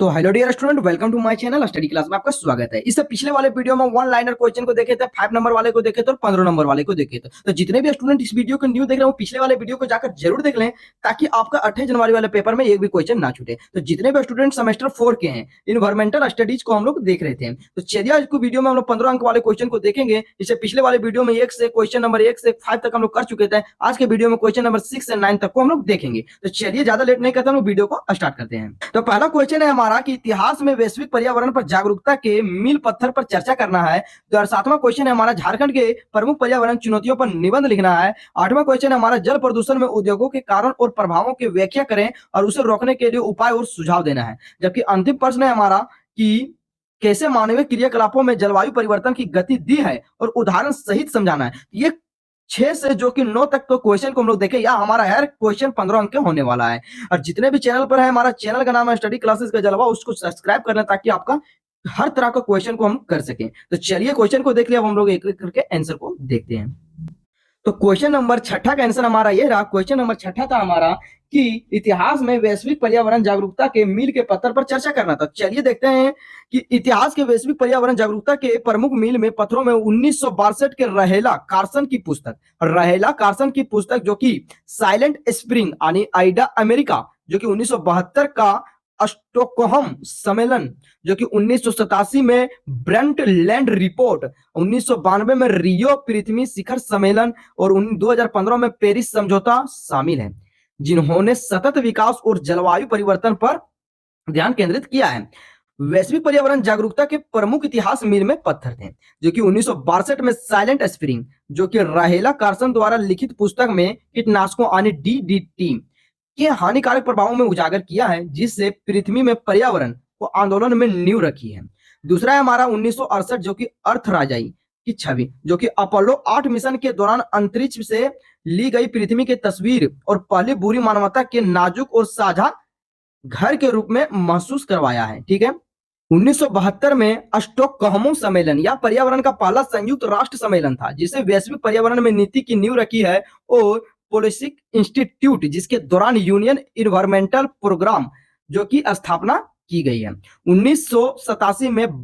तो hello dear student, welcome to my channel study class में आपका स्वागत है। इससे पिछले वाले वीडियो में वन लाइनर क्वेश्चन को देखे थे, 5 नंबर वाले को देखे थे और 15 नंबर वाले को देखे थे। तो जितने भी स्टूडेंट इस वीडियो को न्यू देख रहे हो, पिछले वाले वीडियो को जाकर जरूर देख लें, ताकि आपका 28 जनवरी वाले पेपर में एक भी क्वेश्चन ना छूटे। तो जितने भी स्टूडेंट सेमेस्टर 4 के हैं, इन्वायरमेंटल स्टडीज को हम लोग देख रहे थे। तो चलिए आज को वीडियो में हम लोग 15 अंक वाले क्वेश्चन को देखेंगे। इससे पिछले वाले वीडियो में क्वेश्चन नंबर 1 से 5 तक हम लोग कर चुके थे। आज के वीडियो में क्वेश्चन नंबर 6 से 9 तक को हम लोग देखेंगे। तो चलिए ज्यादा लेट नहीं करते, हम लोग वीडियो को स्टार्ट करते हैं। तो पहला क्वेश्चन है हमारा कि इतिहास में वैश्विक पर्यावरण पर जागरूकता के मील पत्थर पर चर्चा करना है। तो 7वां क्वेश्चन है हमारा झारखंड के प्रमुख पर्यावरण चुनौतियों पर निबंध लिखना है। 8वां क्वेश्चन है हमारा जल प्रदूषण में उद्योगों के कारण और प्रभावों की व्याख्या करें और उसे रोकने के लिए उपाय और सुझाव देना है। जबकि अंतिम प्रश्न है हमारा कि कैसे मानवीय क्रियाकलापों में जलवायु परिवर्तन की गति दी है और उदाहरण सहित समझाना है। ये 6 से जो कि 9 तक तो क्वेश्चन को हम लोग देखें, या हमारा हर क्वेश्चन 15 अंक के होने वाला है। और जितने भी चैनल पर है, हमारा चैनल का नाम है स्टडी क्लासेस का जलवा, उसको सब्सक्राइब कर लें ताकि आपका हर तरह का क्वेश्चन को हम कर सकें। तो चलिए क्वेश्चन को देख लिया, अब हम लोग एक एक करके आंसर को देखते हैं। तो क्वेश्चन नंबर 6 का आंसर हमारा ये रहा। क्वेश्चन नंबर 6 था हमारा कि इतिहास में वैश्विक पर्यावरण जागरूकता के मील के पत्थर पर चर्चा करना था। चलिए देखते हैं कि इतिहास के वैश्विक पर्यावरण जागरूकता के प्रमुख मील में पत्थरों में 1962 के रहेला कार्सन की पुस्तक जो कि साइलेंट स्प्रिंग यानी आइडा अमेरिका, जो कि 1972 का स्टॉकहोम सम्मेलन, जो कि 1987 में ब्रंट लैंड रिपोर्ट, 1992 में रियो पृथ्वी शिखर सम्मेलन और 2015 में पेरिस समझौता शामिल है, जिन्होंने सतत विकास और जलवायु परिवर्तन पर ध्यान केंद्रित किया है। वैश्विक पर्यावरण जागरूकता के प्रमुख इतिहास मील में पत्थर थे, जो कि 1962 में साइलेंट स्प्रिंग, जो कि राहेला कार्सन द्वारा लिखित पुस्तक में कीटनाशकों यानी डीडीटी के हानिकारक प्रभावों में उजागर किया है, जिससे पृथ्वी में पर्यावरण को आंदोलन में नींव रखी है। दूसरा है हमारा 1968, जो कि अर्थ राजाई की छवि, जो कि अपोलो 8 मिशन के दौरान अंतरिक्ष से ली गई पृथ्वी की तस्वीर और पहली बुरी मानवता के नाजुक और साझा घर के रूप में महसूस करवाया है। ठीक है। 1972 में स्टॉकहोम सम्मेलन या पर्यावरण का पहला संयुक्त राष्ट्र सम्मेलन था, जिसे वैश्विक पर्यावरण में नीति की नींव रखी है, और पॉलिसी इंस्टीट्यूट, जिसके दौरान यूनियन इन्वायरमेंटल प्रोग्राम जो की स्थापना की गई है। 1987 में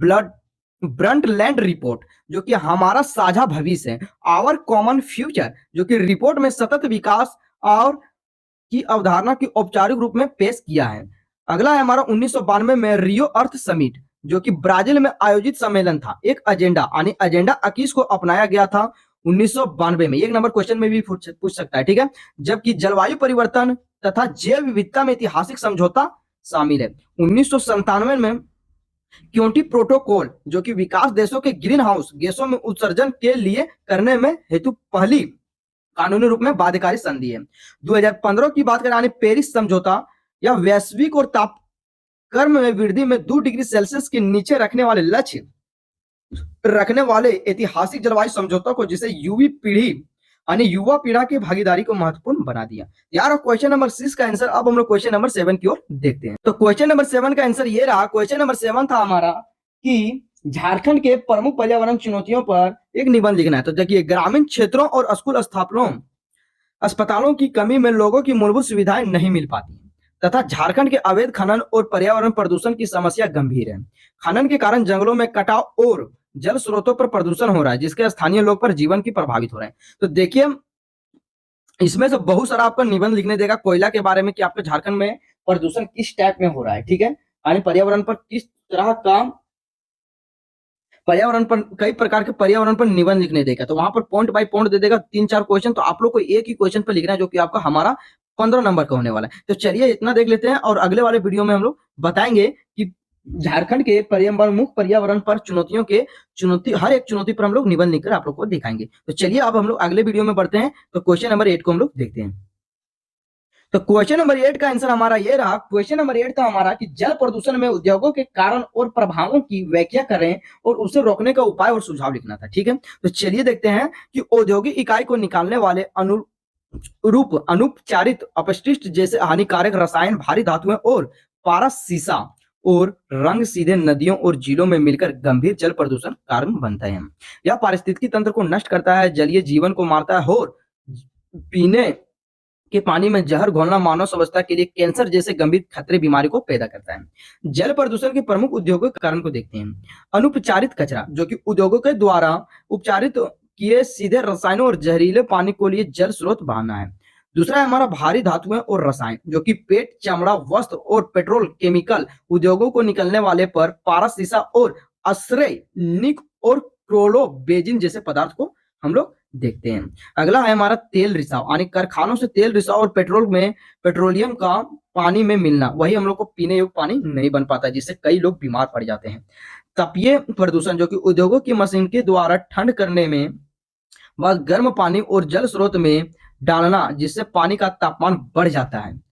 ब्रंट लैंड रिपोर्ट, जो कि हमारा साझा भविष्य है, आवर कॉमन फ्यूचर, जो कि रिपोर्ट में सतत विकास और की अवधारणा की औपचारिक रूप में पेश किया है। अगला है हमारा 1992 में रियो अर्थ समिट, जो कि ब्राजील में आयोजित सम्मेलन था। एक एजेंडा यानी एजेंडा 21 को अपनाया गया था 1992 में। एक नंबर क्वेश्चन में भी पूछ सकता है। ठीक है। जबकि जलवायु परिवर्तन तथा जैव विविधता में ऐतिहासिक समझौता शामिल है। 1997 में क्योटो प्रोटोकॉल, जो कि विकास देशों के ग्रीन हाउस गैसों में उत्सर्जन के लिए करने में हेतु पहली कानूनी रूप में बाध्यकारी संधि है। 2015 की बात करें, पेरिस समझौता या वैश्विक और तापक्रम में वृद्धि में 2 डिग्री सेल्सियस के नीचे रखने वाले लक्ष्य रखने वाले ऐतिहासिक जलवायु समझौता को, जिसे युवा पीढ़ी की भागीदारी को महत्वपूर्ण बना दिया। यार क्वेश्चन नंबर 6 का आंसर अब हम लोग क्वेश्चन नंबर 7 की ओर देखते हैं। तो क्वेश्चन नंबर 7 का आंसर ये रहा। क्वेश्चन नंबर 7 था हमारा कि झारखंड के प्रमुख पर्यावरण चुनौतियों पर एक निबंध लिखना है। तो देखिए, ग्रामीण क्षेत्रों और स्कूल अस्पतालों की कमी में लोगों की मूलभूत सुविधाएं नहीं मिल पाती तथा झारखंड के अवैध खनन और पर्यावरण प्रदूषण की समस्या गंभीर है। खनन के कारण जंगलों में कटाव और जल स्रोतों पर प्रदूषण हो रहा है, जिसके स्थानीय लोग पर जीवन की प्रभावित हो रहे हैं। तो देखिए, इसमें से बहुत सारा आपका निबंध लिखने देगा कोयला के बारे में कि आपके झारखंड में प्रदूषण किस टाइप में हो रहा है। ठीक है। यानी पर्यावरण पर किस तरह का पर्यावरण पर कई प्रकार के पर्यावरण पर निबंध लिखने देगा। तो वहां पर पॉइंट बाय पॉइंट दे देगा 3-4 क्वेश्चन। तो आप लोग को एक ही क्वेश्चन पर लिखना है, जो कि आपका हमारा 15 नंबर का होने वाला है। तो चलिए इतना देख लेते हैं, और अगले वाले वीडियो में हम लोग बताएंगे कि झारखंड के मुख्य पर्यावरण पर हर एक चुनौती पर हम लोग निबंध लिखकर आप लोग को दिखाएंगे। तो चलिए अब हम लोग अगले वीडियो में बढ़ते हैं। तो क्वेश्चन नंबर 8 को हम लोग देखते हैं। तो क्वेश्चन नंबर 8 का आंसर हमारा ये रहा। क्वेश्चन नंबर 8 था हमारा कि जल प्रदूषण में उद्योगों के कारण और प्रभावों की व्याख्या करें और उसे रोकने का उपाय और सुझाव लिखना था। ठीक है। तो चलिए देखते हैं कि औद्योगिक इकाई को निकालने वाले अनुपचारित अपशिष्ट जैसे हानिकारक रसायन, भारी धातुएं और पारा, सीसा और रंग सीधे नदियों और झीलों में मिलकर गंभीर जल प्रदूषण कारण बनता है। यह पारिस्थितिकी तंत्र को नष्ट करता है, जलीय जीवन को मारता है और पीने कि पानी में जहर घोलना मानव स्वास्थ्य के लिए कैंसर जैसे गंभीर खतरे बीमारी को पैदा करता है। जल प्रदूषण के प्रमुख उद्योगों के कारण को देखते हैं। अनुपचारित कचरा, जो कि उद्योगों के द्वारा उपचारित किए सीधे रसायनों और जहरीले पानी को लिए जल स्रोत बहाना है। दूसरा है हमारा भारी धातुएं और रसायन, जो कि पेट, चमड़ा, वस्त्र और पेट्रोल केमिकल उद्योगों को निकलने वाले पर पारा, शीशा और आश्रय निक और क्लोरोबेंजीन जैसे पदार्थ को हम लोग देखते हैं। अगला है हमारा तेल रिसाव, यानी कारखानों से तेल रिसाव और पेट्रोलियम का पानी में मिलना, वही हम लोग को पीने योग्य पानी नहीं बन पाता, जिससे कई लोग बीमार पड़ जाते हैं। तापीय प्रदूषण, जो कि उद्योगों की मशीन के द्वारा ठंड करने में बाद गर्म पानी और जल स्रोत में डालना, जिससे पानी का तापमान बढ़ जाता है।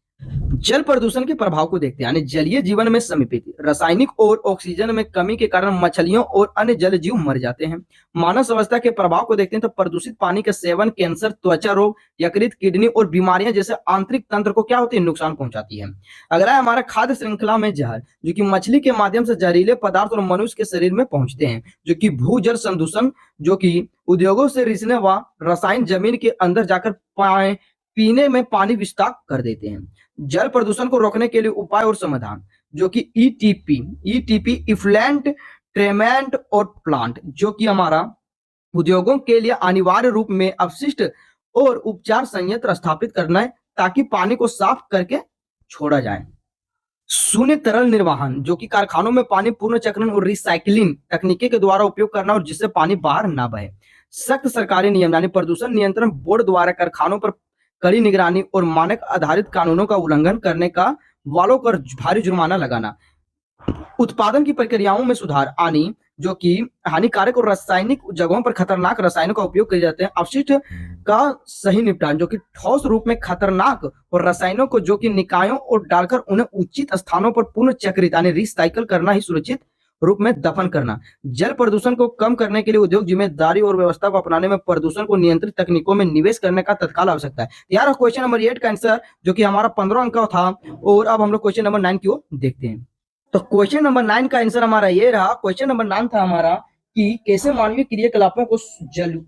जल प्रदूषण के प्रभाव को देखते हैं, यानी जलीय जीवन में समीपित रासायनिक और ऑक्सीजन में कमी के कारण मछलियों और अन्य जल जीव मर जाते हैं। मानव स्वास्थ्य के प्रभाव को देखते हैं तो प्रदूषित पानी के सेवन कैंसर, त्वचा रोग, यकृत, किडनी और बीमारियां जैसे आंतरिक तंत्र को क्या होती है, नुकसान पहुंचाती है। अगला है हमारा खाद्य श्रृंखला में जहर, जो कि मछली के माध्यम से जहरीले पदार्थ और मनुष्य के शरीर में पहुंचते हैं, जो कि भूजल संदूषण, जो कि उद्योगों से रिसने व रसायन जमीन के अंदर जाकर पीने में पानी विषाक्त कर देते हैं। जल प्रदूषण को रोकने के लिए उपाय और समाधान, जो कि ईटीपी इफ्लुएंट ट्रीटमेंट और प्लांट, जो कि हमारा उद्योगों के लिए अनिवार्य रूप में अपशिष्ट और उपचार संयंत्र स्थापित करना है, ताकि पानी को साफ करके छोड़ा जाए। शून्य तरल निर्वहन, जो कि कारखानों में पानी पूर्ण चक्रण और रिसाइकलिंग तकनीकी के द्वारा उपयोग करना और जिससे पानी बाहर ना बहे। सख्त सरकारी नियम, यानी प्रदूषण नियंत्रण बोर्ड द्वारा कारखानों पर कड़ी निगरानी और मानक आधारित कानूनों का उल्लंघन करने का वालों पर भारी जुर्माना लगाना। उत्पादन की प्रक्रियाओं में सुधार आनी, जो कि हानिकारक और रासायनिक जगहों पर खतरनाक रसायनों का उपयोग किए जाते हैं। अपशिष्ट का सही निपटान, जो कि ठोस रूप में खतरनाक और रसायनों को जो कि निकायों और डालकर उन्हें उचित स्थानों पर पुनः चक्रित यानी रिसाइकल करना ही सुरक्षित रूप में दफन करना। जल प्रदूषण को कम करने के लिए उद्योग जिम्मेदारी और व्यवस्था को अपनाने में प्रदूषण को नियंत्रित तकनीकों में निवेश करने का तत्काल आवश्यकता है। यार क्वेश्चन नंबर 8 का आंसर, जो कि हमारा 15 अंक का था, और अब हम लोग क्वेश्चन नंबर 9 की ओर देखते हैं। तो क्वेश्चन नंबर 9 का आंसर हमारा ये रहा। क्वेश्चन नंबर 9 था हमारा कि कैसे मानवीय क्रियाकलापों को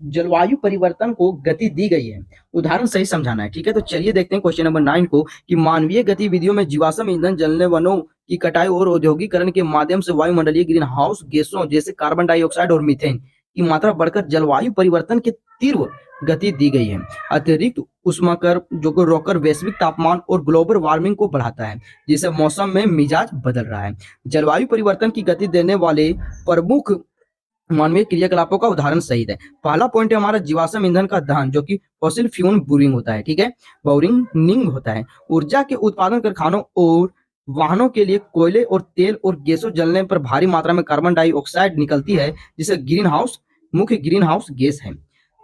जलवायु परिवर्तन को गति दी गई है, उदाहरण सही समझाना है। ठीक है, तो चलिए देखते हैं क्वेश्चन नंबर 9 को, कि मानवीय गतिविधियों में जीवाश्म ईंधन जलने, वनों की कटाई और औद्योगिकरण के माध्यम से वायुमंडलीय ग्रीन हाउस गैसों जैसे कार्बन डाइऑक्साइड और मीथेन की मात्रा बढ़कर जलवायु परिवर्तन की तीव्र गति दी गई है। अतिरिक्त ऊष्माकर, जो को रोकर वैश्विक तापमान और ग्लोबल वार्मिंग को बढ़ाता है, जिससे मौसम में मिजाज बदल रहा है। जलवायु परिवर्तन की गति देने वाले प्रमुख मानवीय क्रियाकलापों का उदाहरण सही है। पहला पॉइंट है हमारा जीवाश्म ईंधन का दहन, जो कि फॉसिल फ्यूल बर्निंग होता है। ठीक है, बर्निंग होता है। ऊर्जा के उत्पादन कारखानों और वाहनों के लिए कोयले और तेल और गैसों जलने पर भारी मात्रा में कार्बन डाइऑक्साइड निकलती है, जिसे मुख्य ग्रीन हाउस गैस है।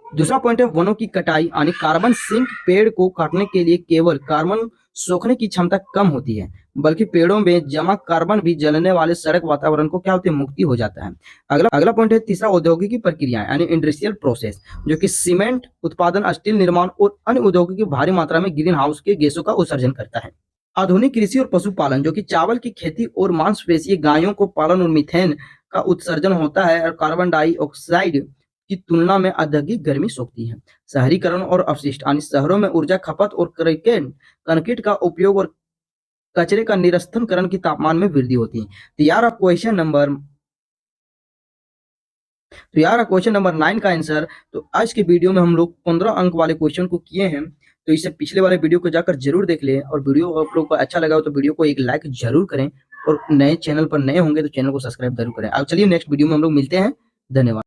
दूसरा पॉइंट है वनों की कटाई, यानी कार्बन सिंक। पेड़ को काटने के लिए केवल कार्बन सोखने की क्षमता कम होती है, बल्कि पेड़ों में जमा कार्बन भी जलने वाले सड़क वातावरण को क्या होती है, मुक्ति हो जाता है। अगला पॉइंट है तीसरा, औद्योगिक प्रक्रिया यानी इंडस्ट्रियल प्रोसेस, जो कि सीमेंट उत्पादन, स्टील निर्माण और अन्य उद्योगों की भारी मात्रा में ग्रीन हाउस के गैसों का उत्सर्जन करता है। आधुनिक कृषि और पशुपालन, जो कि चावल की खेती और मांसपेशीय गायों को पालन और मीथेन का उत्सर्जन होता है और कार्बन डाइऑक्साइड की तुलना में अधिक गर्मी सोखती है। शहरीकरण और अपशिष्ट, यानी शहरों में ऊर्जा खपत और कंक्रीट का उपयोग और कचरे का निरस्तनीकरण की तापमान में वृद्धि होती है। तो यार क्वेश्चन नंबर 9 का आंसर, तो आज के वीडियो में हम लोग 15 अंक वाले क्वेश्चन को किए हैं। तो इससे पिछले वाले वीडियो को जाकर जरूर देख लें, और वीडियो आप लोग को अच्छा लगा हो तो वीडियो को एक लाइक जरूर करें, और नए चैनल पर नए होंगे तो चैनल को सब्सक्राइब जरूर करें। अब चलिए नेक्स्ट वीडियो में हम लोग मिलते हैं। धन्यवाद।